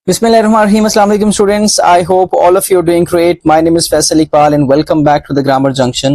Bismillahirrahmanirrahim. Assalamu alaikum students. I hope all of you are doing great. My name is Faisal Iqbal and welcome back to the Grammar Junction.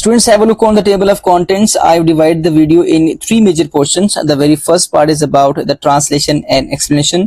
Students, have a look on the table of contents. I've divided the video in three major portions. The very first part is about the translation and explanation,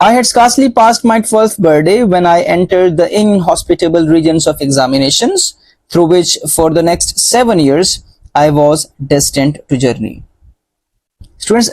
I had scarcely passed my 12th birthday when I entered the inhospitable regions of examinations through which for the next 7 years I was destined to journey. Students,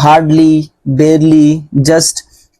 hardly, barely, just,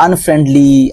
unfriendly,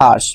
harsh।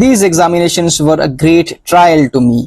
These examinations were a great trial to me.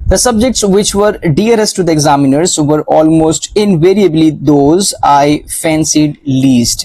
The subjects which were dearest to the examiners were almost invariably those I fancied least.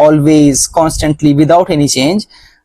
always, constantly, without any change।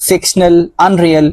fictional, unreal,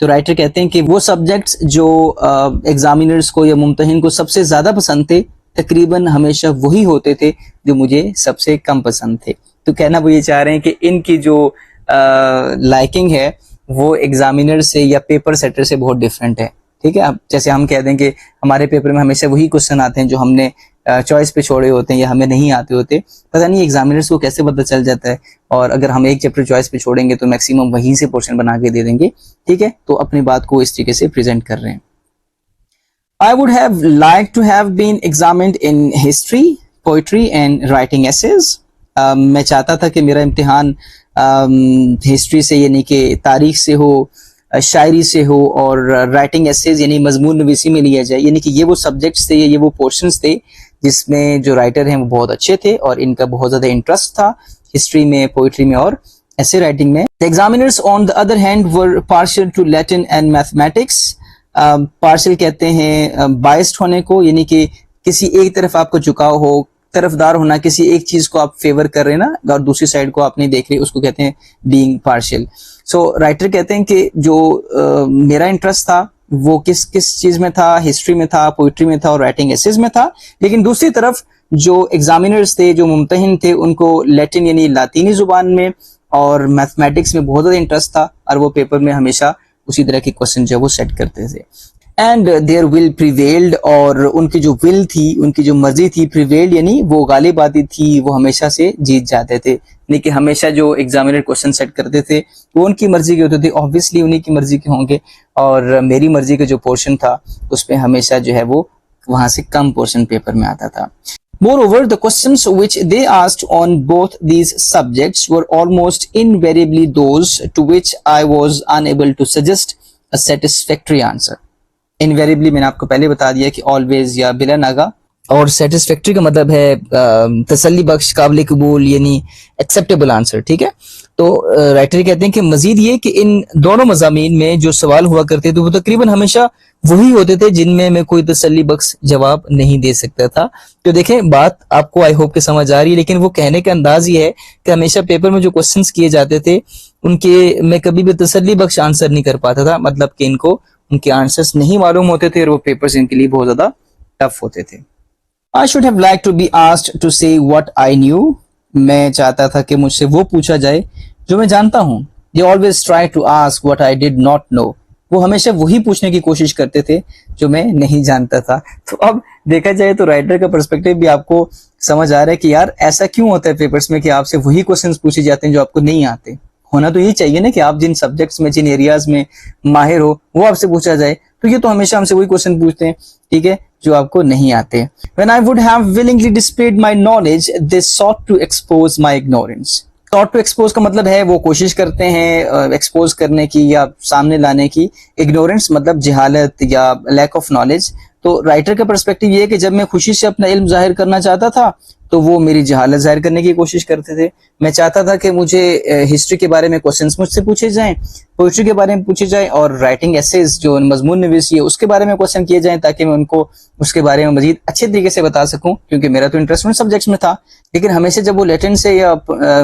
تو writer کہتے ہیں کہ وہ subjects جو examiners کو یا ممتحن کو سب سے زیادہ پسند تھے تقریباً ہمیشہ وہی ہوتے تھے جو مجھے سب سے کم پسند تھے. تو کہنا وہ یہ چاہ رہے ہیں کہ ان کی جو لائکنگ ہے وہ ایگزامینر سے یا پیپر سیٹر سے بہت ڈفرینٹ ہے. ٹھیک ہے, اب جیسے ہم کہہ دیں کہ ہمارے پیپر میں ہمیشہ وہی کوشچن آتے ہیں جو ہم نے چوائس پہ چھوڑے ہوتے ہیں یا ہمیں نہیں آتے ہوتے, پتہ نہیں ایگزامینرز کو کیسے پتہ چل جاتا ہے. اور اگر ہم ایک چیپٹر چوائس پہ چھوڑیں گے تو میکسیمم وہیں سے پورشن بنا کے دے دیں گے. ٹھیک ہے, تو اپنی بات کو اس طریقے سے پریزنٹ کر رہے ہیں. I would have liked to have been examined in history, poetry and writing essays. میں چاہتا تھا کہ میرا امتحان ہسٹری سے یعنی کہ تاریخ سے ہو, شاعری سے ہو, اور رائٹنگ ایسیز یعنی مضمون نویسی میں لیا جائے. یعنی کہ یہ وہ سبجیکٹس تھے, یہ وہ پورشنز تھے جس میں جو رائٹر ہیں وہ بہت اچھے تھے اور ان کا بہت زیادہ انٹرسٹ تھا ہسٹری میں, پوئٹری میں اور ایسے رائٹنگ میں. The examiners on the other hand were partial to Latin and mathematics. Partial کہتے ہیں بائسڈ ہونے کو, یعنی کہ کسی ایک طرف آپ کو جھکاؤ ہو, طرفدار ہونا, کسی ایک چیز کو آپ فیور کر رہے ہیں نا اور دوسری سائڈ کو آپ نہیں دیکھ رہے, اس کو کہتے ہیں بینگ پارشل. سو رائٹر کہتے ہیں کہ جو میرا انٹرسٹ تھا وہ کس چیز میں تھا, ہسٹری میں تھا, پوئٹری میں تھا اور رائٹنگ ایسیز میں تھا. لیکن دوسری طرف جو ایگزامینرز تھے, جو ممتحن تھے, ان کو لیٹن یعنی لاطینی زبان میں اور میتھمیٹکس میں بہت زیادہ انٹرسٹ تھا اور وہ پیپر میں ہمیشہ اسی طرح کے کوشچن جو وہ سیٹ کرتے تھے. اینڈ دیئر ول پریویلڈ, اور ان کی جو ول تھی, ان کی جو مرضی تھی, پریویلڈ یعنی وہ غالب آتی تھی, وہ ہمیشہ سے جیت جاتے تھے. یعنی کہ ہمیشہ جو ایگزامینر کوشچن سیٹ کرتے تھے وہ ان کی مرضی کے ہوتے تھے, آبویسلی انہی کی مرضی کے ہوں گے, اور میری مرضی کا جو پورشن تھا اس پہ ہمیشہ جو ہے وہ وہاں سے کم پورشن پیپر میں آتا تھا. Moreover, the questions which they asked on both these subjects were almost invariably those to which I was unable to suggest a satisfactory answer. Invariably میں نے آپ کو پہلے بتا دیا کہ always یا بلا ناغہ, اور satisfactory کا مطلب ہے تسلی بخش, قابل قبول, یعنی acceptable answer. ٹھیک ہے, تو رائٹر کہتے ہیں کہ مزید یہ کہ ان دونوں مضامین میں جو سوال ہوا کرتے تھے وہ تقریباً ہمیشہ وہی ہوتے تھے جن میں کوئی تسلی بخش جواب نہیں دے سکتا تھا. تو دیکھیں بات آپ کو آئی ہوپ کہ سمجھ آ رہی ہے, لیکن وہ کہنے کا انداز یہ ہے کہ ہمیشہ پیپر میں جو کوسچنس کیے جاتے تھے ان کے میں کبھی بھی تسلی بخش آنسر نہیں کر پاتا تھا, مطلب کہ ان کو ان کے آنسرس نہیں معلوم ہوتے تھے اور وہ پیپرز ان کے لیے بہت زیادہ ٹف ہوتے تھے. I should have liked to be asked to say what I knew. میں چاہتا تھا کہ مجھ سے وہ پوچھا جائے جو میں جانتا ہوں. They always try to ask what I did not know. وہ ہمیشہ وہی پوچھنے کی کوشش کرتے تھے جو میں نہیں جانتا تھا. تو اب دیکھا جائے تو رائٹر کا پرسپیکٹیو بھی آپ کو سمجھ آ رہا ہے کہ یار ایسا کیوں ہوتا ہے پیپرز میں کہ آپ سے وہی کوسچنس پوچھے جاتے ہیں جو آپ کو نہیں آتے. ہونا تو یہ چاہیے نا کہ آپ جن سبجیکٹس میں, جن ایریاز میں ماہر ہو وہ آپ سے پوچھا جائے. تو یہ تو ہمیشہ ہم سے وہی کوسچن پوچھتے ہیں, ٹھیک ہے, جو آپ کو نہیں آتے. When I would have willingly displayed my knowledge, they sought to expose my ignorance. Sought to expose کا مطلب ہے وہ کوشش کرتے ہیں ایکسپوز کرنے کی یا سامنے لانے کی. Ignorance مطلب جہالت یا lack of knowledge. تو رائٹر کا پرسپیکٹیو یہ ہے کہ جب میں خوشی سے اپنا علم ظاہر کرنا چاہتا تھا تو وہ میری جہالت ظاہر کرنے کی کوشش کرتے تھے. میں چاہتا تھا کہ مجھے ہسٹری کے بارے میں کوسچنس مجھ سے پوچھے جائیں, پوئٹری کے بارے میں پوچھے جائیں, اور رائٹنگ ایسیز جو مضمون نویسی ہے اس کے بارے میں کوسچن کیے جائیں تاکہ میں ان کو اس کے بارے میں مزید اچھے طریقے سے بتا سکوں, کیونکہ میرا تو انٹرسٹ ان سبجیکٹس میں تھا. لیکن ہمیشہ جب وہ لیٹن سے یا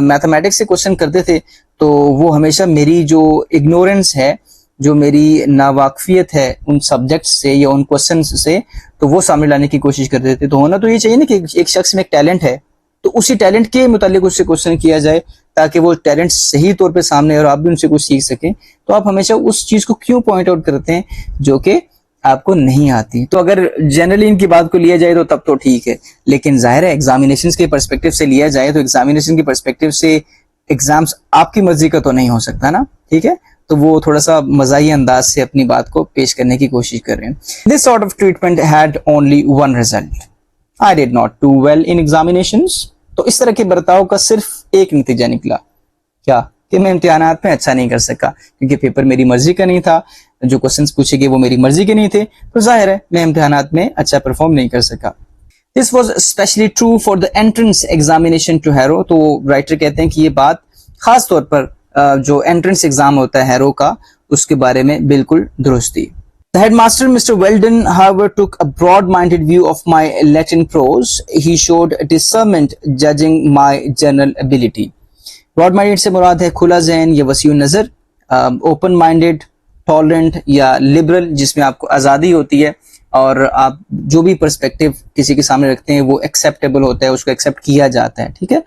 میتھمیٹکس سے کوسچن کرتے تھے تو وہ ہمیشہ میری جو اگنورنس ہے, جو میری ناواقفیت ہے ان سبجیکٹس سے یا ان کوسچنس سے, تو وہ سامنے لانے کی کوشش کرتے تھے. تو ہونا تو یہ چاہیے نا کہ ایک شخص میں ایک ٹیلنٹ ہے تو اسی ٹیلنٹ کے متعلق اس سے کوسچن کیا جائے تاکہ وہ ٹیلنٹ صحیح طور پہ سامنے اور آپ بھی ان سے کچھ سیکھ سکیں. تو آپ ہمیشہ اس چیز کو کیوں پوائنٹ آؤٹ کرتے ہیں جو کہ آپ کو نہیں آتی. تو اگر جنرلی ان کی بات کو لیا جائے تو تب تو ٹھیک ہے, لیکن ظاہر ہے ایگزامینیشنز کے پرسپیکٹیو سے لیا جائے تو ایگزامینیشن کے پرسپیکٹیو سے ایگزامس آپ کی مرضی کا تو نہیں ہو سکتا نا, ٹھیک ہے. تو وہ تھوڑا سا مزاحیہ انداز سے اپنی بات کو پیش کرنے کی کوشش کر رہے ہیں. This sort of treatment had only one result. I did not do well in examinations. تو اس طرح کے برتاؤ کا صرف ایک نتیجہ نکلا, کیا کہ میں امتحانات میں اچھا نہیں کر سکا, کیونکہ پیپر میری مرضی کا نہیں تھا, جو کوسچنس پوچھے گئے وہ میری مرضی کے نہیں تھے, تو ظاہر ہے میں امتحانات میں اچھا پرفارم نہیں کر سکا. This was especially true for the entrance examination to Harrow. تو رائٹر کہتے ہیں کہ یہ بات خاص طور پر جو انٹرنس ایگزام ہوتا ہے ہیرو کا اس کے بارے میں بالکل درست تھی. The headmaster, Mr. Weldon, however, took a broad-minded view of my Latin prose. He showed discernment, judging my general ability. Broad-minded سے مراد ہے کھلا ذہن یا وسیع نظر, open-minded ٹالرنٹ یا لبرل جس میں آپ کو آزادی ہوتی ہے اور آپ جو بھی پرسپیکٹیو کسی کے سامنے رکھتے ہیں وہ ایکسیپٹیبل ہوتا ہے, اس کو ایکسیپٹ کیا جاتا ہے, ٹھیک ہے.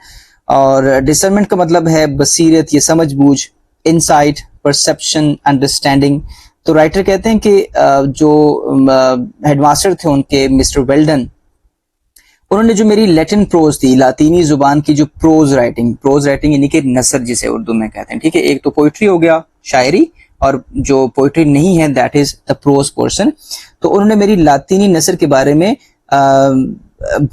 اور ڈسرنمنٹ کا مطلب ہے بصیرت یا سمجھ بوجھ, انسائٹ, پرسپشن, انڈرسٹینڈنگ. تو رائٹر کہتے ہیں کہ جو ہیڈ ماسٹر تھے ان کے مسٹر ویلڈن, انہوں نے جو میری لیٹن پروز تھی, لاطینی زبان کی جو پروز رائٹنگ یعنی کہ نثر جسے اردو میں کہتے ہیں, ٹھیک ہے. ایک تو پوئٹری ہو گیا, شاعری, اور جو پوئٹری نہیں ہے that is the prose portion. تو انہوں نے میری لاطینی نثر کے بارے میں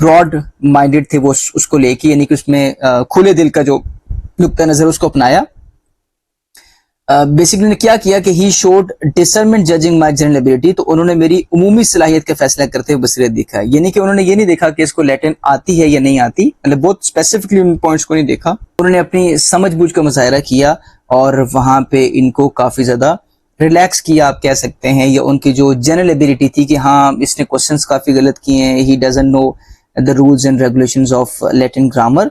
براڈ مائنڈیڈ تھے وہ اس کو لے کے, یعنی کہ اس میں کھلے دل کا جو نقطہ نظر اس کو اپنایا. بیسکلی نے کیا کہ he should discernment judging my general ability, تو انہوں نے میری عمومی صلاحیت کا فیصلہ کرتے ہوئے بصیرت دکھا, یعنی کہ انہوں نے یہ نہیں دیکھا کہ اس کو لیٹن آتی ہے یا نہیں آتی, مطلب بہت اسپیسیفکلی ان پوائنٹس کو نہیں دیکھا. انہوں نے اپنی سمجھ بوجھ کا مظاہرہ کیا اور وہاں پہ ان کو کافی زیادہ ریلیکس کیا آپ کہہ سکتے ہیں, یا ان کی جو جنرل ایبلٹی تھی کہ ہاں اس نے کوسچنس کافی غلط کیے ہیں, he doesn't know the rules and regulations of Latin grammar,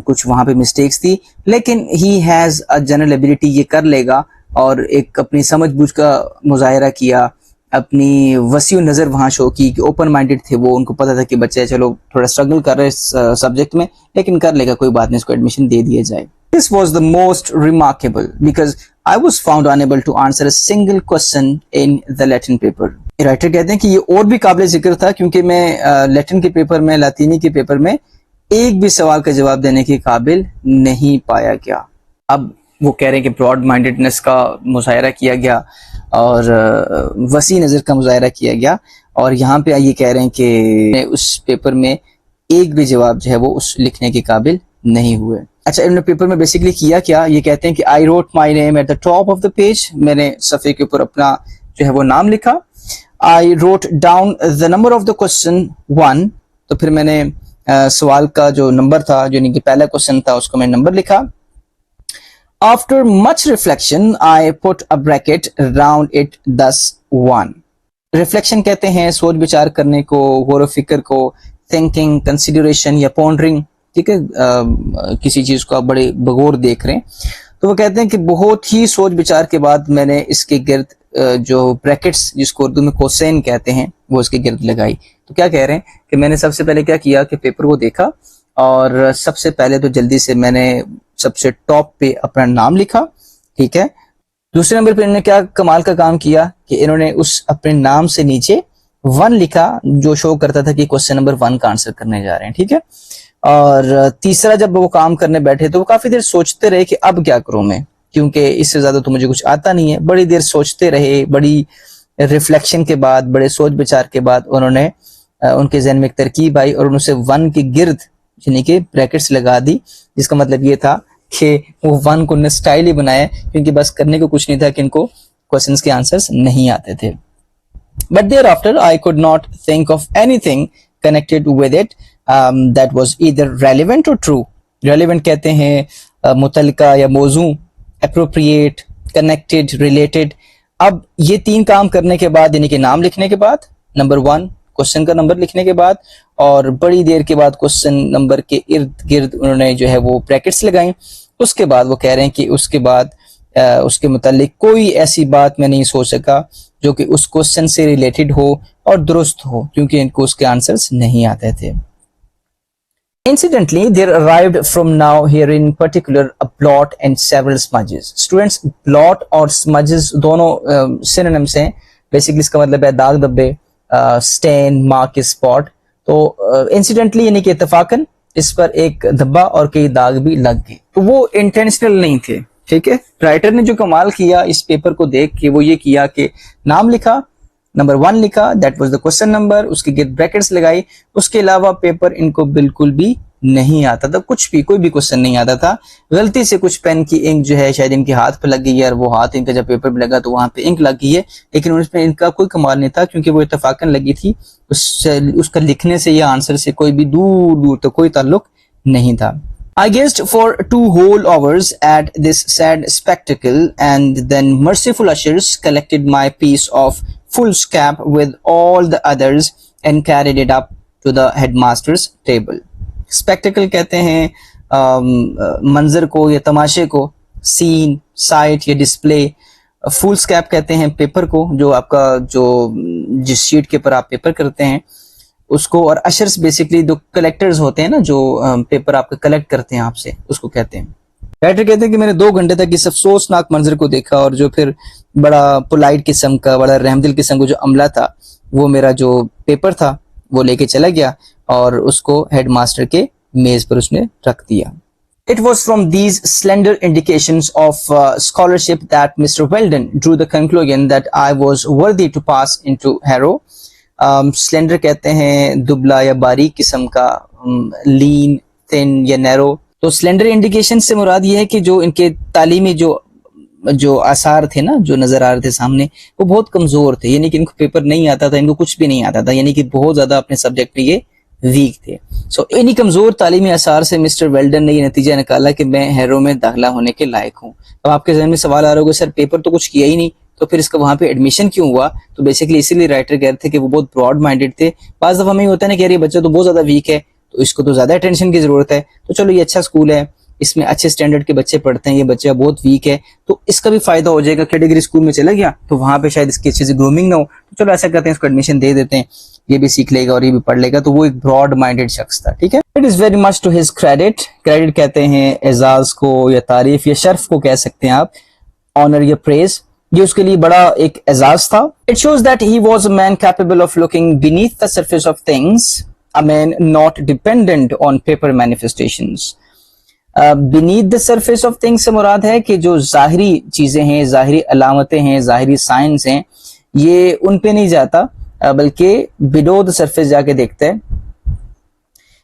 کچھ وہاں پہ مسٹیکس تھی, لیکن he has a general ability, یہ کر لے گا. اور ایک اپنی سمجھ بوجھ کا مظاہرہ کیا, اپنی وسیع نظر وہاں شو کی کہ اوپن مائنڈیڈ تھے وہ, ان کو پتا تھا کہ بچے چلو تھوڑا اسٹرگل کر رہے اس سبجیکٹ میں لیکن کر لے گا, کوئی بات نہیں, اس کو ایڈمیشن دے دیا جائے. This was the most remarkable because I was found unable to answer a single question in the Latin paper. Writer کہتے ہیں کہ یہ اور بھی قابل ذکر تھا کیونکہ میں لیٹن کے پیپر میں, لاطینی کے پیپر میں ایک بھی سوال کا جواب دینے کے قابل نہیں پایا گیا. اب وہ کہہ رہے ہیں کہ براڈ مائنڈیڈنس کا مظاہرہ کیا گیا اور وسیع نظر کا مظاہرہ کیا گیا, اور یہاں پہ یہ کہہ رہے ہیں کہ اس پیپر میں ایک بھی جواب جو ہے وہ اس لکھنے کے قابل نہیں ہوئے. اچھا, انہوں نے پیپر میں بیسکلی کیا, یہ کہتے ہیں کہ I wrote my name at the top of the page, میں نے صفحے کے اوپر اپنا جو ہے وہ نام لکھا. I wrote down the number of the question 1, تو پھر میں نے سوال کا جو نمبر تھا, جو یعنی کہ پہلا کوشچن تھا, اس کو میں نمبر لکھا. After much reflection, I put a bracket around it, thus 1. Reflection کہتے ہیں سوچ بچار کرنے کو, غور و فکر کو, thinking, consideration یا pondering, ٹھیک ہے, کسی چیز کو آپ بڑے بغور دیکھ رہے ہیں. تو وہ کہتے ہیں کہ بہت ہی سوچ بچار کے بعد میں نے اس کے گرد جو بریکٹس جس کو اردو میں کوسین کہتے ہیں وہ اس کے گرد لگائی. تو کیا کہہ رہے ہیں کہ میں نے سب سے پہلے کیا کیا کہ پیپر کو دیکھا, اور سب سے پہلے تو جلدی سے میں نے سب سے ٹاپ پہ اپنا نام لکھا, ٹھیک ہے. دوسرے نمبر پہ انہوں نے کیا کمال کا کام کیا کہ انہوں نے اس اپنے نام سے نیچے 1 لکھا, جو شو کرتا تھا کہ کوسچن نمبر 1 کا آنسر کرنے جا رہے ہیں, ٹھیک ہے. اور تیسرا جب وہ کام کرنے بیٹھے تو وہ کافی دیر سوچتے رہے کہ اب کیا کروں میں, کیونکہ اس سے زیادہ تو مجھے کچھ آتا نہیں ہے. بڑی دیر سوچتے رہے, بڑی ریفلیکشن کے بعد, بڑے سوچ بچار کے بعد انہوں نے ان کے ذہن میں ایک ترکیب آئی اور انہوں سے 1 کے گرد یعنی کہ بریکٹس لگا دی, جس کا مطلب یہ تھا کہ وہ 1 کو اسٹائل ہی بنایا, کیونکہ بس کرنے کو کچھ نہیں تھا کہ ان کو کوسچنس کے آنسرز نہیں آتے تھے. But thereafter I could not think of anything connected with it that was either relevant or true. Relevant کہتے ہیں متعلقہ یا موضوع, appropriate, connected, related. اب یہ 3 کام کرنے کے بعد یعنی کہ نام لکھنے کے بعد, نمبر 1 کوسچن کا نمبر لکھنے کے بعد, اور بڑی دیر کے بعد کوسچن نمبر کے ارد گرد انہوں نے جو ہے وہ بریکٹس لگائیں. اس کے بعد وہ کہہ رہے ہیں کہ اس کے بعد اس کے متعلق کوئی ایسی بات میں نہیں سوچ سکا جو کہ اس کوسچن سے ریلیٹڈ ہو اور درست ہو, کیونکہ ان کو اس کے آنسرز نہیں آتے تھے. Incidentally, there arrived from now here in particular a blot and several smudges. Students, blot اور smudges دونوں synonyms ہیں. Basically اس کا مطلب ہے داغ دھبے, stain, mark, spot. تو incidentally یعنی کہ اتفاقاً اس پر ایک دھبا اور کئی داغ بھی لگ گئے. تو وہ انٹینشنل نہیں تھے, ٹھیک ہے. رائٹر نے جو کمال کیا اس پیپر کو دیکھ کے وہ یہ کیا کہ نام لکھا, نمبر 1 لکھا, that was the question number, اس کے گرد بریکٹس لگائی. اس کے علاوہ پیپر ان کو بالکل بھی نہیں آتا تھا, کچھ بھی, کوئی بھی کوسچن نہیں آتا تھا. غلطی سے کچھ پین کی انک جو ہے شاید ان کے ہاتھ پہ لگ گئی ہے, اور وہ ہاتھ ان کا جب پیپر پہ لگا تو وہاں پہ انک لگ گئی ہے, لیکن اس میں ان کا کوئی کمال نہیں تھا کیونکہ وہ اتفاقاً لگی تھی. اس کا لکھنے سے یا آنسر سے کوئی بھی دور دور تک کوئی تعلق نہیں تھا. I gazed for 2 whole hours at this sad spectacle, and then merciful ushers collected my piece of foolscap with all the others and carried it up to the headmaster's table. Spectacle کہتے ہیں منظر کو یا تماشے کو, سین, site یا display, fools cap کہتے ہیں paper کو، جو آپ کا جو جس شیٹ کے اوپر آپ پیپر کرتے ہیں اس کو، اور اشرس بیسکلی جو کلیکٹرز ہوتے ہیں نا، جو پیپر آپ کا کلیکٹ کرتے ہیں آپ سے، اس کو کہتے ہیں. رائٹر کہتے ہیں کہ میں نے 2 گھنٹے تک اس افسوسناک منظر کو دیکھا، اور جو پھر بڑا پولائٹ قسم کا، بڑا رحمدل قسم کا جو عملہ تھا، وہ میرا جو پیپر تھا وہ لے کے چلا گیا اور اس کو ہیڈ ماسٹر کے میز پر اس نے رکھ دیا. It was from these slender indications of scholarship that Mr. Weldon drew the conclusion that I was worthy to pass into Harrow. Slender کہتے ہیں دبلا یا باریک قسم کا، lean, thin یا narrow. تو slender indication سے مراد یہ ہے کہ جو ان کے تعلیمی جو آثار تھے نا، جو نظر آ رہے تھے سامنے، وہ بہت کمزور تھے، یعنی کہ ان کو پیپر نہیں آتا تھا، ان کو کچھ بھی نہیں آتا تھا، یعنی کہ بہت زیادہ اپنے سبجیکٹ میں یہ ویک تھے. انہی کمزور تعلیمی آثار سے مسٹر ویلڈن نے یہ نتیجہ نکالا کہ میں ہیرو میں داخلہ ہونے کے لائق ہوں. اب آپ کے ذہن میں سوال آ رہا ہوگا، سر پیپر تو کچھ کیا ہی نہیں، تو پھر اس کا وہاں پہ ایڈمیشن کیوں ہوا؟ تو بیسیکلی اسی لیے رائٹر کہتے تھے کہ وہ بہت براڈ مائنڈیڈ تھے. بعض دفعہ ہمیں ہوتا ہے نا کہ یہ بچہ تو بہت زیادہ ویک ہے، تو اس کو تو زیادہ اٹینشن کی ضرورت ہے، تو چلو یہ اچھا اسکول ہے، اس میں اچھے اسٹینڈرڈ کے بچے پڑھتے ہیں، یہ بچہ بہت ویک ہے تو اس کا بھی فائدہ ہو جائے گا. کیٹیگری اسکول میں چلا گیا تو وہاں پہ شاید اس کی اچھے سے گرومنگ نہ ہو، تو چلو ایسا کرتے ہیں اس کو ایڈمیشن دے دیتے ہیں، یہ بھی سیکھ لے گا اور یہ بھی پڑھ لے گا. تو وہ ایک براڈ مائنڈیڈ شخص تھا. ٹھیک ہے. It is very much to his credit. Credit کہتے ہیں اعزاز کو یا تعریف یا شرف کو کہہ سکتے ہیں آپ، آنر یا پریز. یہ اس کے لیے بڑا ایک اعزاز تھا. It shows that he was a man capable of looking beneath the surface of things, a man not dependent on paper manifestations. Beneath the surface of things سے مراد ہے کہ جو ظاہری چیزیں ہیں، ظاہری علامتیں ہیں، ظاہری سائنس ہیں، یہ ان پہ نہیں جاتا بلکہ بلو دا سرفیس جا کے دیکھتا ہے.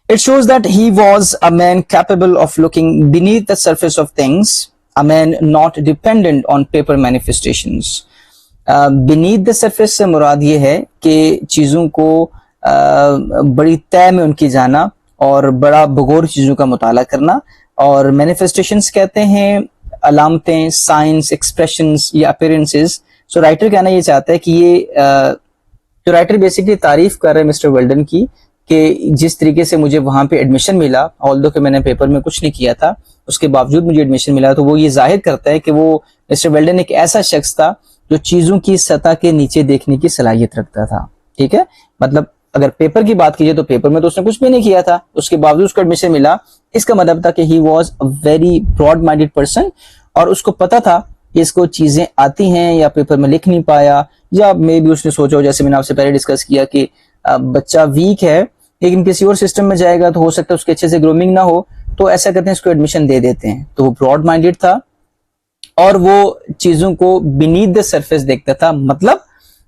It shows that he was a man capable of looking beneath the surface of things, a man not dependent on paper manifestations. Beneath the surface سے مراد یہ ہے کہ چیزوں کو بڑی تہ میں ان کی جانا اور بڑا بغور چیزوں کا مطالعہ کرنا. اور مینیفیسٹیشنز کہتے ہیں علامتیں، سائنس، ایکسپریشنز یا اپیرنسز. سو رائٹر کہنا یہ چاہتا ہے کہ یہ جو رائٹر بیسکلی تعریف کر رہے ہیں مسٹر ویلڈن کی، کہ جس طریقے سے مجھے وہاں پہ ایڈمیشن ملا، آلدو کہ میں نے پیپر میں کچھ نہیں کیا تھا، اس کے باوجود مجھے ایڈمیشن ملا، تو وہ یہ ظاہر کرتا ہے کہ وہ مسٹر ویلڈن ایک ایسا شخص تھا جو چیزوں کی سطح کے نیچے دیکھنے کی صلاحیت رکھتا تھا. ٹھیک ہے. مطلب اگر پیپر کی بات کیجیے تو پیپر میں تو اس نے کچھ بھی نہیں کیا تھا، اس کے باوجود اس کو ایڈمیشن ملا. اس کا مطلب تھا کہ he was a very broad minded person, اور اس کو پتا تھا کہ اس کو چیزیں آتی ہیں یا پیپر میں لکھ نہیں پایا، یا میں بھی اس نے سوچا ہو، جیسے میں نے آپ سے پہلے ڈسکس کیا کہ بچہ ویک ہے لیکن کسی اور سسٹم میں جائے گا تو ہو سکتا ہے اس کے اچھے سے گرومنگ نہ ہو، تو ایسا کرتے ہیں اس کو ایڈمیشن دے دیتے ہیں. تو وہ براڈ مائنڈیڈ تھا اور وہ چیزوں کو بینیتھ دا سرفیس دیکھتا تھا. مطلب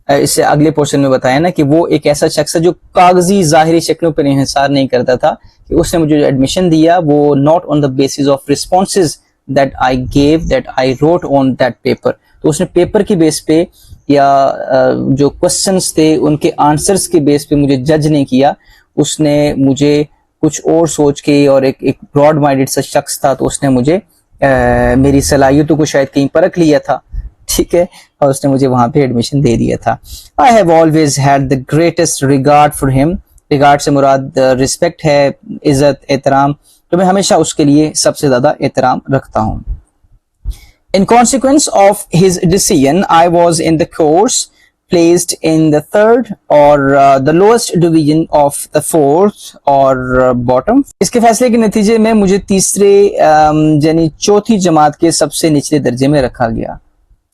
اس سے اگلے پورشن میں بتایا نا کہ وہ ایک ایسا شخص ہے جو کاغذی ظاہری شکلوں پر انحصار نہیں کرتا تھا، کہ اس نے مجھے ایڈمیشن دیا وہ not on the basis of responses that I give that I wrote on that paper. تو اس نے پیپر کی بیس پہ یا جو کوسچنس تھے ان کے آنسرز کے بیس پہ مجھے جج نہیں کیا. اس نے مجھے کچھ اور سوچ کے، اور ایک براڈ مائنڈیڈ سا شخص تھا، تو اس نے مجھے میری صلاحیتوں کو شاید کہیں پرکھ لیا تھا. ٹھیک ہے. اور اس نے مجھے وہاں پہ ایڈمیشن دے دیا تھا. I have always had the greatest regard for him. Regard سے مراد رسپیکٹ ہے، عزت، احترام. تو میں ہمیشہ اس کے لیے سب سے زیادہ احترام رکھتا ہوں. In consequence of his decision, I was in the course placed in the third or the lowest division of the fourth or bottom. اس کے فیصلے کے نتیجے میں مجھے تیسرے یعنی چوتھی جماعت کے سب سے نچلے درجے میں رکھا گیا.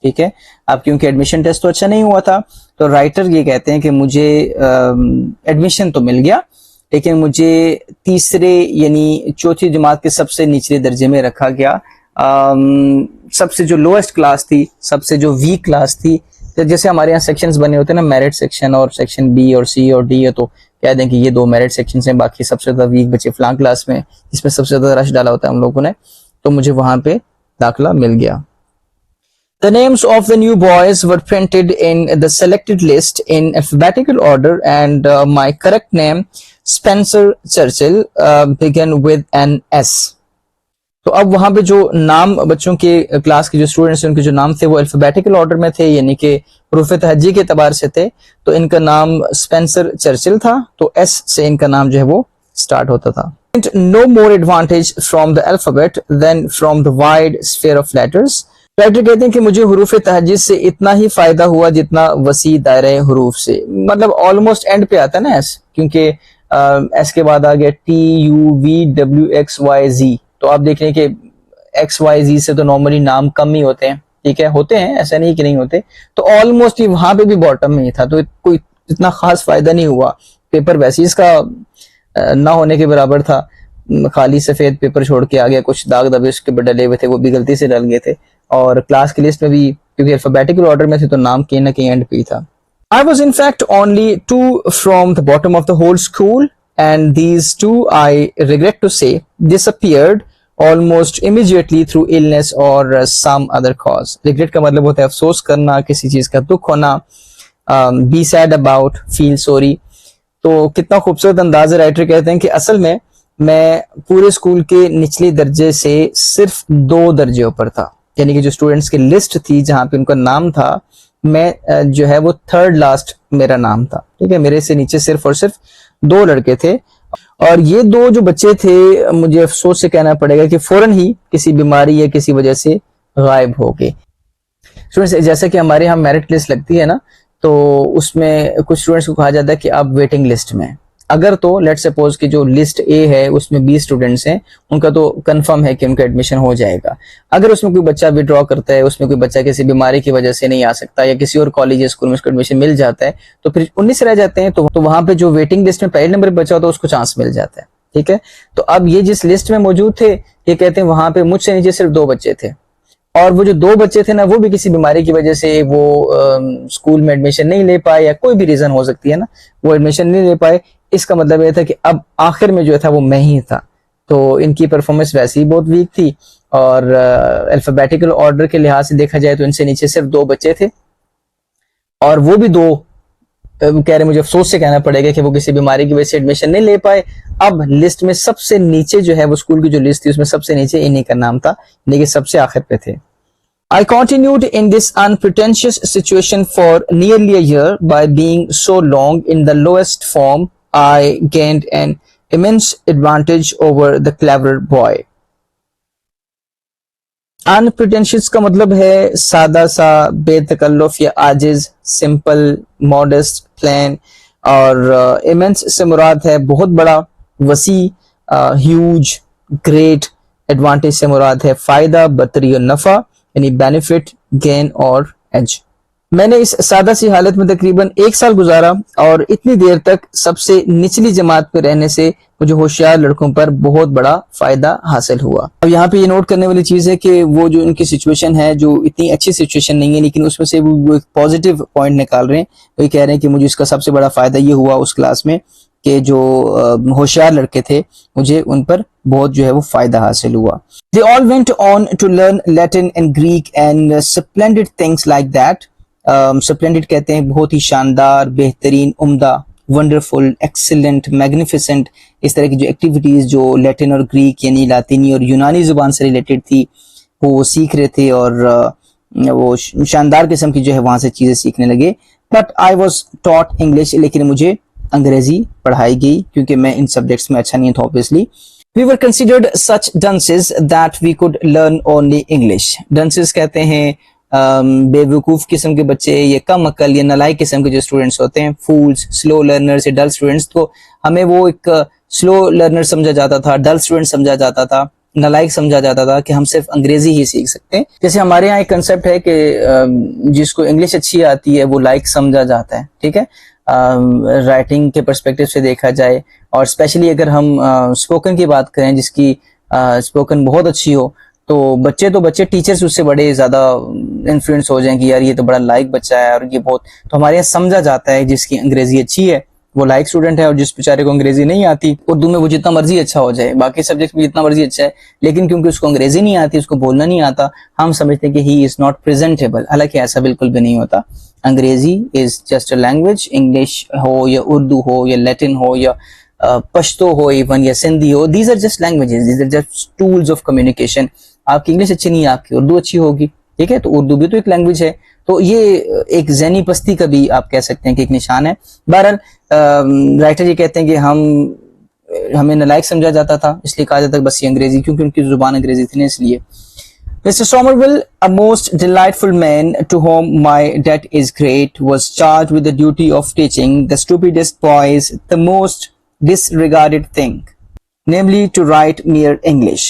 ٹھیک ہے. اب کیونکہ ایڈمیشن ٹیسٹ تو اچھا نہیں ہوا تھا، تو رائٹر یہ کہتے ہیں کہ مجھے ایڈمیشن تو مل گیا لیکن مجھے تیسرے یعنی چوتھی جماعت کے سب سے نچلے درجے میں رکھا گیا. سب سے جو لوئسٹ کلاس تھی، سب سے جو ویک کلاس تھی، جیسے ہمارے یہاں سیکشنز بنے ہوتے ہیں نا، میرٹ سیکشن اور سیکشن بی اور سی اور ڈی ہے، تو کہہ دیں کہ یہ 2 میرٹ سیکشنز ہیں، باقی سب سے زیادہ ویک بچے فلاں کلاس میں، جس میں سب سے زیادہ رش ڈالا ہوتا ہے ہم لوگوں نے، تو مجھے وہاں پہ داخلہ مل گیا. The names of the new boys were printed in the selected list in alphabetical order, and my correct name, Spencer Churchill, began with an S. تو اب وہاں پہ جو نام بچوں کے کلاس کے جو اسٹوڈنٹس ہیں ان کے جو نام تھے وہ الفابیٹیکل آرڈر میں تھے، یعنی کہ حروف تہجی کے اعتبار سے تھے. تو ان کا نام اسپینسر چرچل تھا، تو ایس سے ان کا نام جو ہے وہ سٹارٹ ہوتا تھا. No more advantage from the alphabet than from the wide sphere of letters. Writer کہتے ہیں کہ مجھے حروف تہجد سے اتنا ہی فائدہ ہوا جتنا وسیع دائرہ حروف سے. مطلب آلموسٹ اینڈ پہ آتا ہے نا ایس, کیونکہ ایس کے بعد آ گیا T U V W X Y Z. تو آپ دیکھ رہے ہیں کہ ایکس وائی زی سے تو نارملی نام کم ہی ہوتے ہیں, ٹھیک ہے, ہوتے ہیں, ایسا نہیں کہ نہیں ہوتے. تو آلموسٹ وہاں پہ بھی باٹم میں ہی تھا, تو کوئی اتنا خاص فائدہ نہیں ہوا. پیپر ویسے اس کا نہ ہونے کے برابر تھا, خالی سفید پیپر چھوڑ کے آ گیا, کچھ داغ دبے اس کے اوپر ڈلے ہوئے تھے, وہ بھی غلطی سے ڈل گئے تھے. اور کلاس کی لسٹ میں بھی کیونکہ الفابیٹیکل آرڈر میں تھے تو نام کہیں نہ کہیں اینڈ پہ ہی تھا. I was in fact only two from the bottom of the whole school, and these two, I regret to say, disappeared almost immediately through illness or some other cause. Regret کا مطلب ہوتا ہے افسوس کرنا, کسی چیز کا دکھ ہونا, be sad about, feel sorry. تو کتنا خوبصورت انداز ہے. رائٹر کہتے ہیں کہ اصل میں پورے اسکول کے نچلے درجے سے صرف 2 درجے اوپر تھا, یعنی کہ جو اسٹوڈنٹس کی لسٹ تھی جہاں پہ ان کا نام تھا, میں جو ہے وہ 3rd لاسٹ میرا نام تھا, ٹھیک ہے. میرے سے نیچے صرف اور صرف 2 لڑکے تھے, اور یہ 2 جو بچے تھے مجھے افسوس سے کہنا پڑے گا کہ فوراً ہی کسی بیماری یا کسی وجہ سے غائب ہو گئے. جیسا کہ ہمارے یہاں میرٹ لسٹ لگتی ہے نا, تو اس میں کچھ اسٹوڈنٹس کو کہا جاتا ہے کہ آپ ویٹنگ لسٹ میں. اگر تو لیٹ سپوز کہ جو لسٹ اے ہے اس میں 20 اسٹوڈنٹس ہیں, ان کا تو کنفرم ہے کہ ان کا ایڈمیشن ہو جائے گا. اگر اس میں کوئی بچہ وڈرا کرتا ہے, اس میں کوئی بچہ کسی بیماری کی وجہ سے نہیں آ سکتا, یا کسی اور کالج یا اسکول میں اس کو ایڈمیشن مل جاتا ہے, تو پھر 19 رہ جاتے ہیں. تو وہاں پہ جو ویٹنگ لسٹ میں پہلے نمبر پہ بچہ ہوتا ہے اس کو چانس مل جاتا ہے, ٹھیک ہے. تو اب یہ جس لسٹ میں موجود تھے, یہ کہتے ہیں وہاں پہ مجھ سے نیچے صرف 2 بچے تھے, اور وہ جو 2 بچے تھے نا, وہ بھی کسی بیماری کی وجہ سے وہ اسکول میں ایڈمیشن نہیں لے پائے, یا کوئی بھی ریزن ہو سکتی ہے نا, وہ ایڈمیشن نہیں لے پائے. اس کا مطلب یہ تھا کہ اب آخر میں جو تھا وہ میں ہی تھا. تو ان کی پرفارمنس ویسے ہی بہت ویک تھی, اور الفابیٹیکل آرڈر کے لحاظ سے دیکھا جائے تو ان سے نیچے صرف 2 بچے تھے, اور وہ بھی 2 کہہ رہے, مجھے افسوس سے کہنا پڑے گا کہ وہ کسی بیماری کی وجہ سے ایڈمیشن نہیں لے پائے. اب لسٹ میں سب سے نیچے جو ہے وہ اسکول کی جو لسٹ تھی اس میں سب سے نیچے انہی کا نام تھا, لیکن سب سے آخر پہ تھے. I continued in this unpretentious situation for nearly a year. By being so long in the lowest form, I gained an immense advantage over the clever boy. Unpretentious کا مطلب ہے سادہ سا, بے تکلف یا عاجز, سمپل, ماڈسٹ, پلین. اور immense سے مراد ہے بہت بڑا, وسیع, ہیوج, گریٹ. ایڈوانٹیج سے مراد ہے فائدہ, برتری اور نفع, یعنی بینیفٹ, گین اور ایج. میں نے اس سادہ سی حالت میں تقریباً 1 سال گزارا, اور اتنی دیر تک سب سے نچلی جماعت پہ رہنے سے مجھے ہوشیار لڑکوں پر بہت بڑا فائدہ حاصل ہوا. اب یہاں پہ یہ نوٹ کرنے والی چیز ہے کہ وہ جو ان کی سچویشن ہے, جو اتنی اچھی سچویشن نہیں ہے, لیکن اس میں سے وہ ایک پازیٹیو پوائنٹ نکال رہے ہیں. وہ کہہ رہے ہیں کہ مجھے اس کا سب سے بڑا فائدہ یہ ہوا اس کلاس میں کہ جو ہوشیار لڑکے تھے مجھے ان پر بہت جو ہے وہ فائدہ حاصل ہوا. They all went on to learn Latin and Greek and splendid things like that. Splendid کہتے ہیں بہت ہی شاندار, بہترین, عمدہ, ونڈرفل, ایکسیلنٹ, میگنیفیسنٹ. اس طرح کی جو ایکٹیویٹیز جو لیٹن اور گریک یعنی لاطینی اور یونانی زبان سے ریلیٹڈ تھی وہ سیکھ رہے تھے, اور وہ شاندار قسم کی جو ہے وہاں سے چیزیں سیکھنے لگے. But I was taught English, لیکن مجھے انگریزی پڑھائی گئی کیونکہ میں ان سبجیکٹس میں اچھا نہیں تھا obviously. We were considered such dunces that we could learn only English. Dunces کہتے ہیں بے وقوف قسم کے بچے, یا کم عقل یا نالائق قسم کے جو اسٹوڈنٹس ہوتے ہیں, fools, slow learners یا dull students. تو ہمیں وہ ایک سلو لرنر سمجھا جاتا تھا, ڈل اسٹوڈنٹ سمجھا جاتا تھا, نالائق سمجھا جاتا تھا کہ ہم صرف انگریزی ہی سیکھ سکتے ہیں. جیسے ہمارے یہاں ایک کنسیپٹ ہے کہ جس کو انگلش اچھی آتی ہے وہ لائق سمجھا جاتا ہے, ٹھیک ہے, رائٹنگ کے پرسپیکٹو سے دیکھا جائے, اور اسپیشلی اگر ہم اسپوکن کی بات کریں جس کی اسپوکن بہت اچھی ہو, تو بچے ٹیچرز اس سے بڑے زیادہ انفلوئنس ہو جائیں کہ یار یہ تو بڑا لائق بچہ ہے, اور یہ بہت, تو ہمارے یہاں سمجھا جاتا ہے جس کی انگریزی اچھی ہے وہ لائق اسٹوڈنٹ ہے, اور جس بیچارے کو انگریزی نہیں آتی, اردو میں وہ جتنا مرضی اچھا ہو جائے, باقی سبجیکٹ میں جتنا مرضی اچھا ہے, لیکن کیونکہ اس کو انگریزی نہیں آتی, اس کو بولنا نہیں آتا, ہم سمجھتے ہیں کہ ہی از ناٹ پریزنٹیبل. حالانکہ ایسا بالکل بھی نہیں ہوتا. انگریزی is just a language. English ہو یا اردو ہو یا لیٹن ہو یا پشتو ہو ایون یا سندھی ہو, these are just languages, these are just tools of communication. آپ کی انگلش اچھی نہیں ہے, آپ کی اردو اچھی ہوگی, ٹھیک ہے, تو اردو بھی تو ایک لینگویج ہے. تو یہ ایک ذہنی پستی کا بھی آپ کہہ سکتے ہیں کہ ایک نشان ہے. بہرحال رائٹر یہ کہتے ہیں کہ ہمیں نالائق سمجھا جاتا تھا, اس لیے کہا جاتا ہے بس یہ انگریزی, کیونکہ ان کی زبان انگریزی تھی نا, اس لیے. Mr. Somerville, a most delightful man to whom my debt is great, was charged with the duty of teaching the stupidest boys the most disregarded thing, namely to write mere English.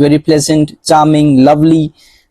very pleasant, charming, lovely,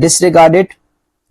disregarded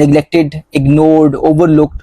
neglected, ignored, overlooked.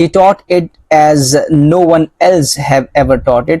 He taught it as no one else have ever taught it,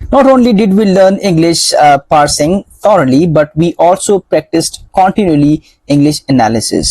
Not only did we learn English parsing thoroughly, but we also practiced continually English analysis.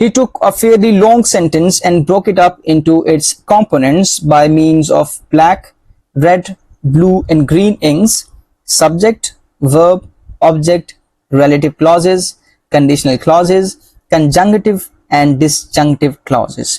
He took a fairly long sentence and broke it up into its components by means of black, red, blue and green inks: subject, verb, object, relative clauses, conditional clauses, conjunctive and disjunctive clauses.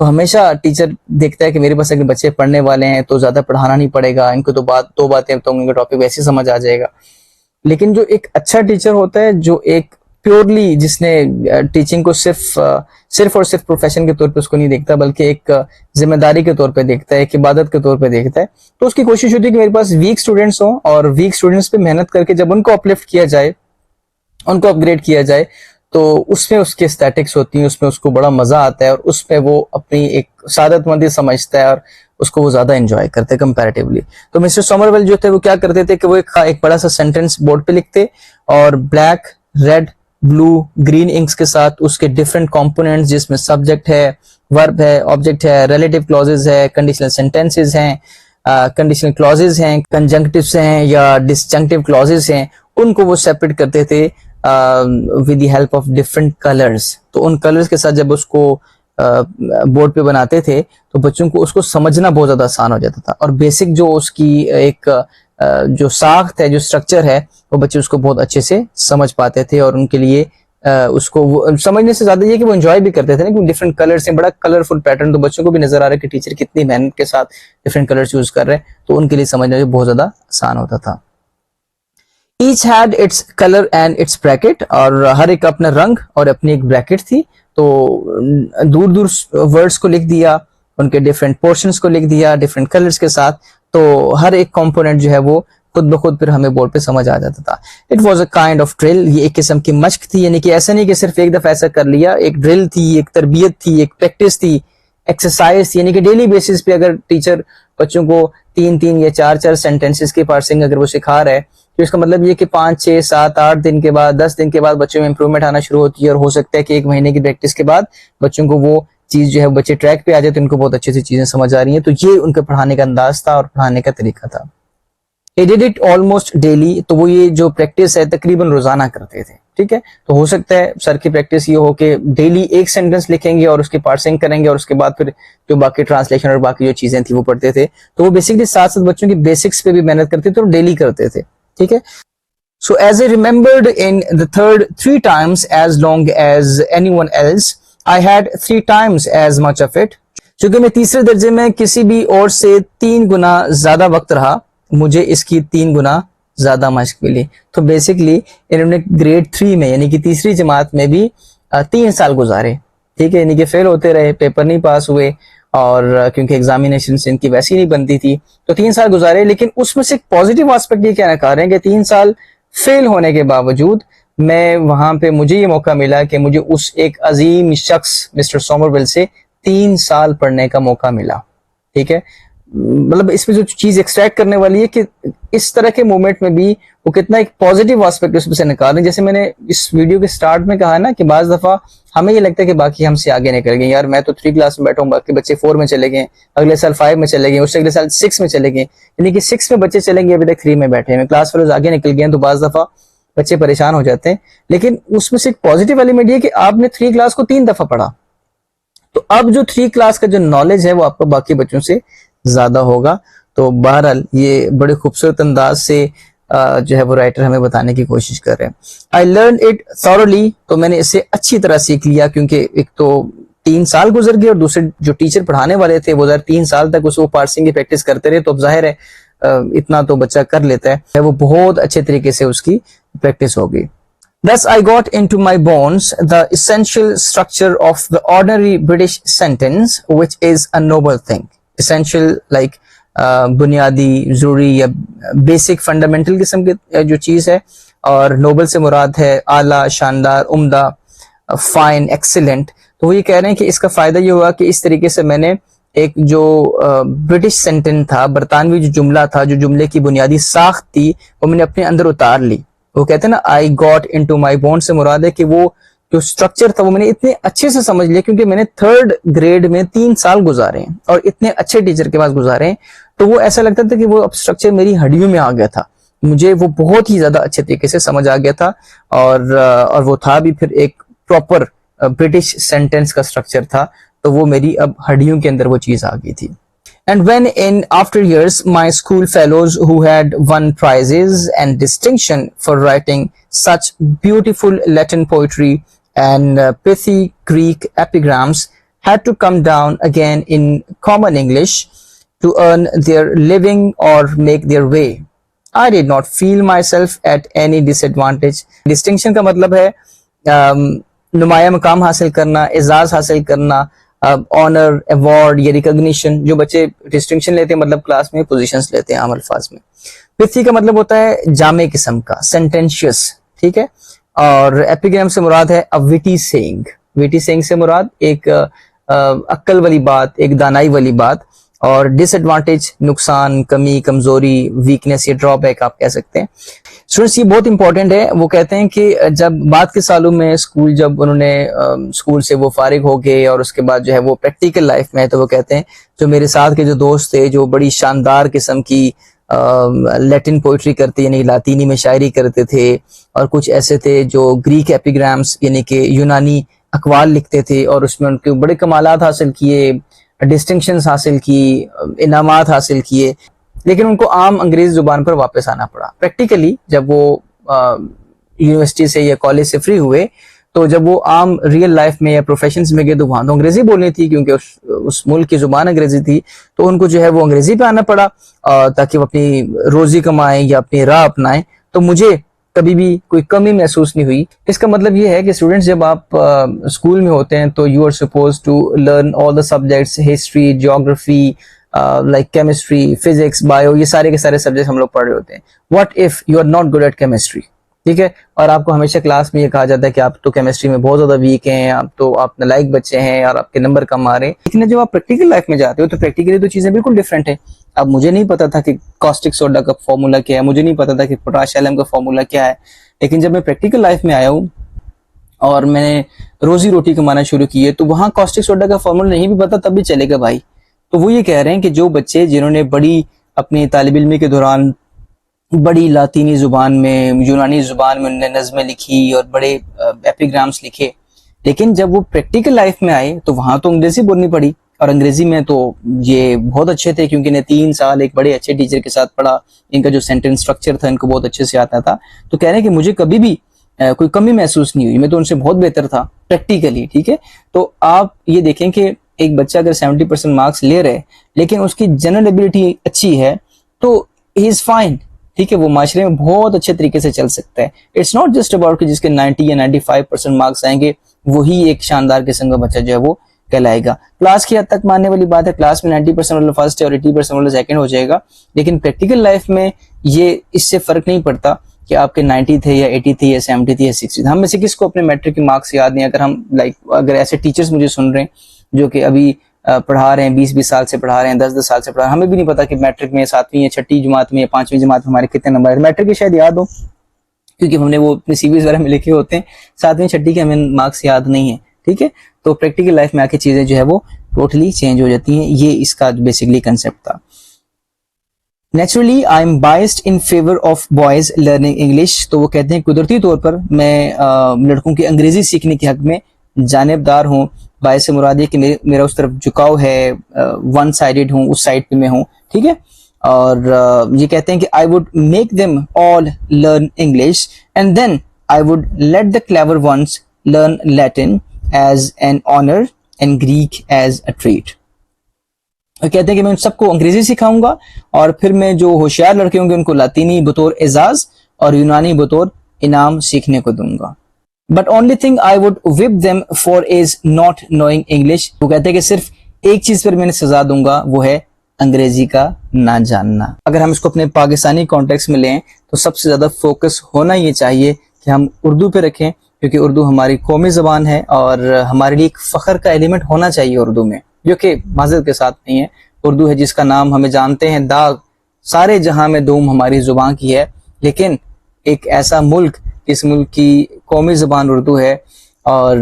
تو ہمیشہ teacher دیکھتا ہے کہ میرے پاس اگر بچے پڑھنے والے ہیں تو زیادہ پڑھانا نہیں پڑے گا، ان کو تو دو باتیں تو ان کا ٹاپک ویسے سمجھ آ جائے گا. لیکن جو ایک اچھا ٹیچر ہوتا ہے، جو ایک پیورلی جس نے ٹیچنگ کو صرف اور صرف پروفیشن کے طور پہ اس کو نہیں دیکھتا، بلکہ ایک ذمہ داری کے طور پہ دیکھتا ہے، ایک عبادت کے طور پہ دیکھتا ہے، تو اس کی کوشش ہوتی ہے کہ میرے پاس ویک اسٹوڈنٹس ہوں، اور ویک اسٹوڈنٹس پہ محنت کر کے جب ان کو اپلفٹ کیا جائے، ان کو اپ گریڈ کیا جائے، تو اس میں اس کی اسٹیٹکس ہوتی ہیں، اس میں اس کو بڑا مزہ آتا ہے، اور اس میں وہ اپنی ایک سعادت مندی سمجھتا ہے، اور اس کو وہ زیادہ انجوائے کرتے ہیں کمپیریٹیولی. تو مسٹر سومرویل جو تھے وہ کیا کرتے تھے کہ وہ ایک بڑا سا سینٹینس بورڈ پہ لکھتے، اور بلیک، ریڈ، بلو، گرین انکس کے ساتھ اس کے ڈفرینٹ کمپوننٹس، جس میں سبجیکٹ ہے، ورب ہے، آبجیکٹ ہے، ریلیٹو کلوزز ہے، کنڈیشنل سینٹینسز ہیں، کنڈیشنل کلوزز ہیں، کنجنکٹیوز ہیں یا ڈسجنکٹیو کلوزز ہیں، ان کو وہ سیپریٹ کرتے تھے with the help of different colors. تو ان کلرز کے ساتھ جب اس کو بورڈ پہ بناتے تھے تو بچوں کو اس کو سمجھنا بہت زیادہ آسان ہو جاتا تھا، اور بیسک جو اس کی ایک جو ساخت ہے، جو سٹرکچر ہے، وہ بچے اس کو بہت اچھے سے سمجھ پاتے تھے، اور ان کے لیے اس کو سمجھنے سے زیادہ یہ کہ وہ انجوائے بھی کرتے تھے نا، کیونکہ ڈفرینٹ کلرز ہیں، بڑا کلرفل پیٹرن، تو بچوں کو بھی نظر آ رہا ہے کہ ٹیچر کتنی محنت کے ساتھ ڈفرینٹ کلرز یوز کر رہے ہیں، تو ان کے لیے سمجھنا جو بہت زیادہ آسان ہوتا تھا. H had its colour and its bracket, اور ہر ایک اپنا رنگ اور اپنی ایک بریکٹ تھی. تو دور دور ورڈز کو لکھ دیا، ان کے ڈفرینٹ پورشنز کو لکھ دیا ڈفرینٹ کلرز کے ساتھ، تو ہر ایک کمپوننٹ جو ہے وہ خود بخود پھر ہمیں بورڈ پہ سمجھ آ جاتا تھا. It was a kind of drill, یہ ایک قسم کی مشق تھی، یعنی کہ ایسا نہیں کہ صرف ایک دفعہ ایسا کر لیا، ایک ڈرل تھی، ایک تربیت تھی، ایک پریکٹس تھی، ایکسرسائز تھی، یعنی کہ ڈیلی بیسس پہ اگر ٹیچر بچوں کو 3 یا 4 سینٹینسز کی پارسنگ اگر وہ سکھا رہا ہے، تو اس کا مطلب یہ کہ 5 6 7 8 دن کے بعد 10 دن کے بعد بچوں میں امپرومنٹ آنا شروع ہوتی ہے، اور ہو سکتا ہے کہ 1 مہینے کی پریکٹس کے بعد بچوں کو وہ چیز جو ہے بچے ٹریک پہ آ جائے، تو ان کو بہت اچھے سے چیزیں سمجھ آ رہی ہیں. تو یہ ان کا پڑھانے کا انداز تھا اور پڑھانے کا طریقہ تھا. He did it almost daily، تو وہ یہ جو پریکٹس ہے تقریباً روزانہ کرتے تھے. ٹھیک ہے، تو ہو سکتا ہے سر کی پریکٹس یہ ہو کہ ڈیلی ایک سینٹینس لکھیں گے اور اس کی پارسنگ کریں گے، اور اس کے بعد پھر جو باقی ٹرانسلیشن اور باقی جو چیزیں تھیں وہ پڑھتے تھے. تو وہ بیسکلی ساتھ ساتھ بچوں کی بیسکس پہ بھی محنت کرتے تھے اور ڈیلی کرتے تھے. ٹھیک ہے. So as I remembered in the third 3 times as long as anyone else, I had 3 times as much of it. چونکہ میں تیسرے درجے میں کسی بھی اور سے 3 گنا زیادہ وقت رہا، مجھے اس کی 3 گنا زیادہ مشق ملی. تو بیسکلی انہوں نے گریڈ 3 میں یعنی کہ تیسری جماعت میں بھی 3 سال گزارے. ٹھیک ہے، یعنی کہ فیل ہوتے رہے، پیپر نہیں پاس ہوئے، اور کیونکہ ایگزامینیشن سے ان کی ویسی نہیں بنتی تھی، تو 3 سال گزارے. لیکن اس میں سے ایک پازیٹیو آسپیکٹ یہ کہنا چاہ رہے ہیں کہ 3 سال فیل ہونے کے باوجود میں وہاں پہ مجھے یہ موقع ملا کہ مجھے اس ایک عظیم شخص مسٹر سومرویل سے 3 سال پڑھنے کا موقع ملا. ٹھیک ہے، مطلب اس میں جو چیز ایکسٹریکٹ کرنے والی ہے کہ اس طرح کے مومنٹ میں بھی وہ کتنا ایک پازیٹیو آسپیکٹ اس میں سے نکالیں. جیسے میں نے اس ویڈیو کے سٹارٹ میں کہا نا کہ بعض دفعہ ہمیں یہ لگتا ہے کہ باقی ہم سے آگے نکل گئے، یار میں تو 3 کلاس میں بیٹھا ہوں، باقی بچے 4 میں چلے گئے، اگلے سال 5 میں چلے گئے، اس سے اگلے سال 6 میں چلے گئے، یعنی کہ 6 میں بچے چلیں گے، ابھی تک 3 میں بیٹھے ہیں، کلاس فیلوز آگے نکل گئے ہیں. تو بعض دفعہ بچے پریشان ہو جاتے ہیں. لیکن اس میں سے ایک پازیٹیو ایلیمنٹ یہ کہ آپ نے 3 کلاس کو 3 دفعہ پڑھا، تو اب جو 3 کلاس کا جو نالج ہے وہ آپ کو باقی بچوں سے زیادہ ہوگا. تو بہرحال یہ بڑے خوبصورت انداز سے جو ہے وہ رائٹر ہمیں بتانے کی کوشش کر رہے ہیں. I learned it thoroughly، تو میں نے اسے اچھی طرح سیکھ لیا، کیونکہ ایک تو 3 سال گزر گئے اور دوسرے جو ٹیچر پڑھانے والے تھے وہ 3 سال تک اس کو پارسنگ کی پریکٹس کرتے رہے. تو اب ظاہر ہے اتنا تو بچہ کر لیتا ہے، وہ بہت اچھے طریقے سے اس کی پریکٹس ہوگی. Thus I got into my bones the essential structure of the ordinary British sentence, which is a noble thing. Essential like بنیادی، ضروری یا بیسک فنڈامنٹل قسم کی جو چیز ہے، اور نوبل سے مراد ہے اعلیٰ، شاندار، عمدہ، فائن، ایکسیلنٹ. تو وہ یہ کہہ رہے ہیں کہ اس کا فائدہ یہ ہوا کہ اس طریقے سے میں نے ایک جو برٹش سینٹنس تھا، برطانوی جو جملہ تھا، جو جملے کی بنیادی ساخت تھی، وہ میں نے اپنے اندر اتار لی. وہ کہتے ہیں نا I got into my bones سے مراد ہے کہ وہ جو سٹرکچر تھا وہ میں نے اتنے اچھے سے سمجھ لیا، کیونکہ میں نے 3rd گریڈ میں 3 سال گزارے ہیں اور اتنے اچھے ٹیچر کے پاس گزارے ہیں. تو وہ ایسا لگتا تھا کہ وہ سٹرکچر میری ہڈیوں میں آ گیا تھا، مجھے وہ بہت ہی زیادہ اچھے طریقے سے سمجھ آ گیا تھا، اور وہ تھا بھی پھر ایک پراپر برٹش سینٹینس کا سٹرکچر تھا. تو وہ میری اب ہڈیوں کے اندر وہ چیز آ گئی تھی. And when in after years my school fellows who had won prizes and distinction for writing such beautiful Latin poetry and pithy Greek epigrams had to come down again in common English to earn their living or make their way. I did not feel myself at any disadvantage. Distinction کا مطلب ہے نمایاں مقام حاصل کرنا, اعزاز حاصل کرنا, آنر, ایوارڈ یا ریکگنیشن. جو بچے ڈسٹنکشن لیتے ہیں مطلب کلاس میں پوزیشنز لیتے ہیں عام الفاظ میں. پتھی کا مطلب ہوتا ہے جامع قسم کا, سینٹینشیس, ٹھیک ہے. اور ایپیگرام سے مراد ہے ویٹی سیئنگ. ویٹی سیئنگ سے مراد ایک عقل والی بات, ایک دانائی والی بات. اور ڈس ایڈوانٹیج نقصان, کمی, کمزوری, ویکنیس یا ڈرا بیک آپ کہہ سکتے ہیں. اسٹوڈینٹس یہ بہت امپورٹنٹ ہے. وہ کہتے ہیں کہ جب بعد کے سالوں میں اسکول, جب انہوں نے اسکول سے وہ فارغ ہو گئے اور اس کے بعد جو ہے وہ پریکٹیکل لائف میں ہے, تو وہ کہتے ہیں جو میرے ساتھ کے جو دوست تھے جو بڑی شاندار قسم کی لیٹن پوئٹری کرتے یعنی لاطینی میں شاعری کرتے تھے, اور کچھ ایسے تھے جو گریک ایپیگرامس یعنی کہ یونانی اقوال لکھتے تھے اور اس میں ان کے بڑے کمالات حاصل کیے, ڈسٹنکشنز حاصل کی, انعامات حاصل کیے, لیکن ان کو عام انگریزی زبان پر واپس آنا پڑا. پریکٹیکلی جب وہ یونیورسٹی سے یا کالج سے فری ہوئے تو جب وہ عام ریئل لائف میں یا پروفیشنز میں گئے تو وہاں تو انگریزی بولنی تھی کیونکہ اس ملک کی زبان انگریزی تھی, تو ان کو جو ہے وہ انگریزی پہ آنا پڑا تاکہ وہ اپنی روزی کمائیں یا اپنی راہ اپنائیں. تو مجھے کبھی بھی کوئی کمی محسوس نہیں ہوئی. اس کا مطلب یہ ہے کہ اسٹوڈنٹس جب آپ اسکول میں ہوتے ہیں تو you are supposed to learn all the subjects, history, geography, like chemistry, physics, bio, یہ سارے کے سارے سبجیکٹ ہم لوگ پڑھ رہے ہوتے ہیں. What if you are not good at chemistry, ٹھیک ہے, اور آپ کو ہمیشہ کلاس میں یہ کہا جاتا ہے کہ آپ تو کیمسٹری میں بہت زیادہ ویک ہیں, آپ نالائق بچے ہیں اور آپ کے نمبر کم آ رہے ہیں. لیکن جب آپ پریکٹیکل لائف میں جاتے ہو تو پریکٹیکلی تو چیزیں بالکل ڈفرینٹ ہیں. اب مجھے نہیں پتا تھا کہ کاسٹک سوڈا کا فارمولا کیا ہے, مجھے نہیں پتا تھا کہ پوٹاش ایلم کا فارمولا کیا ہے, لیکن جب میں پریکٹیکل لائف میں آیا ہوں اور میں نے روزی روٹی کمانا شروع کی ہے تو وہاں کاسٹک سوڈا کا فارمولا نہیں بھی پتا تب بھی چلے گا بھائی. تو وہ یہ کہہ رہے ہیں کہ جو بچے جنہوں نے بڑی اپنی طالب علمی کے دوران بڑی لاطینی زبان میں, یونانی زبان میں انہوں نے نظمیں لکھی اور بڑے ایپیگرامس لکھے, لیکن جب وہ پریکٹیکل لائف میں آئے تو وہاں تو انگریزی بولنی پڑی. اور انگریزی میں تو یہ بہت اچھے تھے کیونکہ انہیں 3 سال ایک بڑے اچھے ٹیچر کے ساتھ پڑھا, ان کا جو سینٹینس اسٹرکچر تھا ان کو بہت اچھے سے آتا تھا. تو کہہ رہے ہیں کہ مجھے کبھی بھی کوئی کمی محسوس نہیں ہوئی, میں تو ان سے بہت بہتر تھا پریکٹیکلی, ٹھیک ہے. تو آپ یہ دیکھیں کہ ایک بچہ اگر 70% مارکس لے رہے لیکن اس کی جنرل ایبلٹی اچھی ہے تو ہی از فائن, ٹھیک ہے, وہ معاشرے میں بہت اچھے طریقے سے چل سکتا ہے. اٹس ناٹ جسٹ اباؤٹ کہ جس کے 90 یا 95% مارکس آئیں گے وہی ایک شاندار قسم کا بچہ جو ہے وہ کہلائے گا. کلاس کی حد تک ماننے والی بات ہے, کلاس میں 90% والا فرسٹ ہے اور 80% والا سیکنڈ ہو جائے گا, لیکن پریکٹیکل لائف میں یہ اس سے فرق نہیں پڑتا کہ آپ کے 90 تھے یا 80 تھے یا 70 تھے یا 60 تھے. ہم میں سے کس کو اپنے میٹرک کے مارکس یاد نہیں؟ اگر ہم اگر ایسے ٹیچرز مجھے سن رہے ہیں جو کہ ابھی پڑھا رہے ہیں, 20 سال سے پڑھا رہے ہیں, 10 سال سے پڑھا رہے ہیں, ہمیں بھی نہیں پتا کہ میٹرک میں 7ویں یا 6ٹھی جماعت میں یا 5ویں جماعت میں ہمارے کتنے نمبر ہیں. میٹرک کے شاید یاد ہو کیونکہ ہم نے وہ اپنے سی ویز وغیرہ میں لکھے ہوتے ہیں, 7ویں 6ٹھی کے ہمیں مارکس یاد نہیں ہیں, ٹھیک ہے. تو پریکٹیکل لائف میں آ کے چیزیں جو ہے وہ ٹوٹلی چینج ہو جاتی ہیں. یہ اس کا بیسکلی کنسیپٹ تھا. Naturally I am biased in favour of boys learning English. تو وہ کہتے ہیں قدرتی طور پر میں لڑکوں کی انگریزی سیکھنے کے حق میں جانبدار ہوں. باعث سے مراد ہے کہ میرا اس طرف جھکاؤ ہے, ون سائیڈڈ ہوں, اس سائڈ پہ میں ہوں, ٹھیک ہے. اور یہ کہتے ہیں کہ I would make them all learn English and then I would let the clever ones learn Latin as an honor and Greek as a treat. اور کہتے ہیں کہ میں ان سب کو انگریزی سکھاؤں گا اور پھر میں جو ہوشیار لڑکے ہوں گے ان کو لاطینی بطور اعزاز اور یونانی بطور انعام سیکھنے کو دوں گا. But only thing I would whip them for is not knowing English. وہ کہتے ہیں کہ صرف ایک چیز پر میں نے سزا دوں گا, وہ ہے انگریزی کا نہ جاننا. اگر ہم اس کو اپنے پاکستانی کانٹیکس میں لیں تو سب سے زیادہ فوکس ہونا یہ چاہیے کہ ہم اردو پہ رکھیں, کیونکہ اردو ہماری قومی زبان ہے اور ہمارے لیے ایک فخر کا ایلیمنٹ ہونا چاہیے اردو میں, جو کہ معذرت کے ساتھ نہیں ہے. اردو ہے جس کا نام ہمیں جانتے ہیں داغ سارے جہاں میں دوم ہماری زبان کی ہے, لیکن ایک ایسا ملک اس ملک کی قومی زبان اردو ہے اور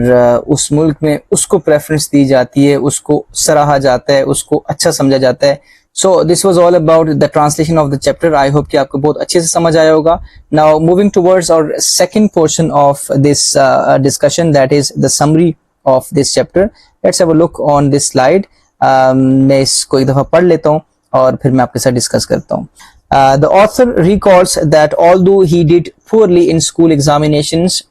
اس ملک میں اس کو پریفرنس دی جاتی ہے, اس کو سراہا جاتا ہے, اس کو اچھا سمجھا جاتا ہے. So this was all about the translation of the chapter. I hope کہ آپ کو بہت اچھے سے سمجھ آیا ہوگا. Now moving towards our second portion of this discussion, that is the summary of this chapter. Let's have a look on this slide. میں اس کو ایک دفعہ پڑھ لیتا ہوں اور پھر میں آپ کے ساتھ ڈسکس کرتا ہوں. The author recalls that although he did poorly in school examinations,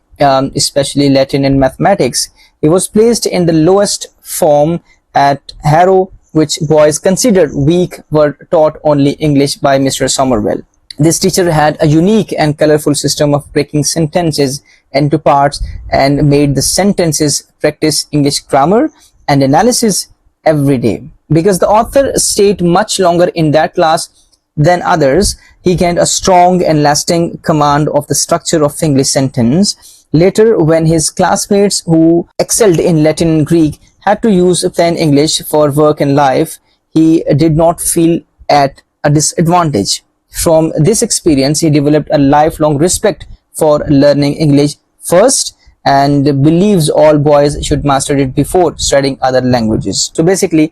especially Latin and mathematics, He was placed in the lowest form at Harrow, which boys considered weak were taught only English by Mr. Somervell. This teacher had a unique and colorful system of breaking sentences into parts and made the sentences practice English grammar and analysis every day. Because the author stayed much longer in that class than others, he gained a strong and lasting command of the structure of English sentence. Later, when his classmates who excelled in Latin and Greek had to use plain English for work and life, he did not feel at a disadvantage. From this experience, he developed a lifelong respect for learning English first and believes all boys should master it before studying other languages. So basically,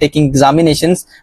taking examinations.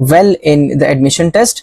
well in the admission test,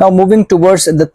Now moving towards the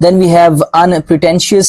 Then we have unpretentious,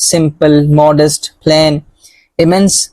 simple, modest, plain. Immense,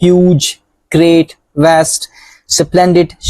huge, great, vast. Splendid,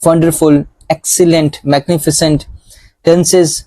Wonderful, excellent, magnificent. Tenses,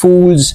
fools,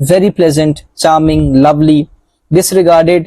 Very pleasant, charming, lovely. Disregarded,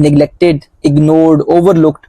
Neglected, ignored, overlooked.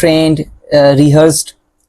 trained, rehearsed.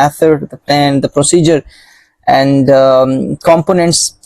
method, the plan, the procedure. And components,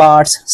parts,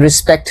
respect,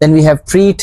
Then we have treat,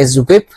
is whip.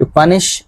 to punish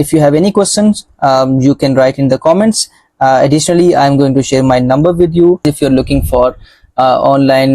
If you have any questions, you can write in the comments. Additionally, I am going to share my number with you if you're looking for online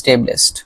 Stay blessed.